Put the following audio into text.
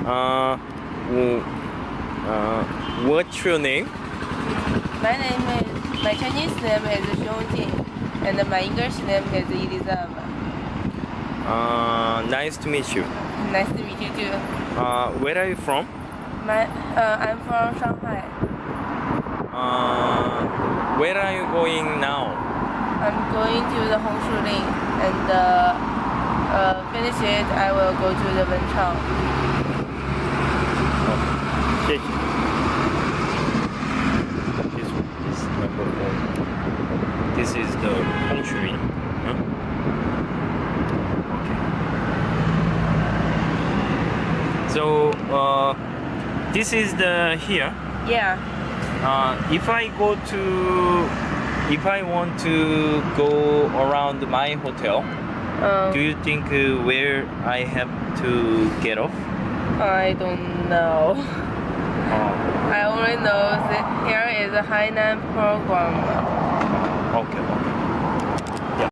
w- what's your name? My Chinese name is Xiong and my English name is Elizabeth. Nice to meet you. Nice to meet you too. Where are you from? I'm from Shanghai. Where are you going now? I'm going to the Hongshuling and finish it. I will go to the Wenchang. Okay. This number 4. This is the Hongshuling. Huh? Okay. So this is the here. Yeah. If I want to go around my hotel, do you think where I have to get off? I don't know. I only know that here is a Hainan program. Okay.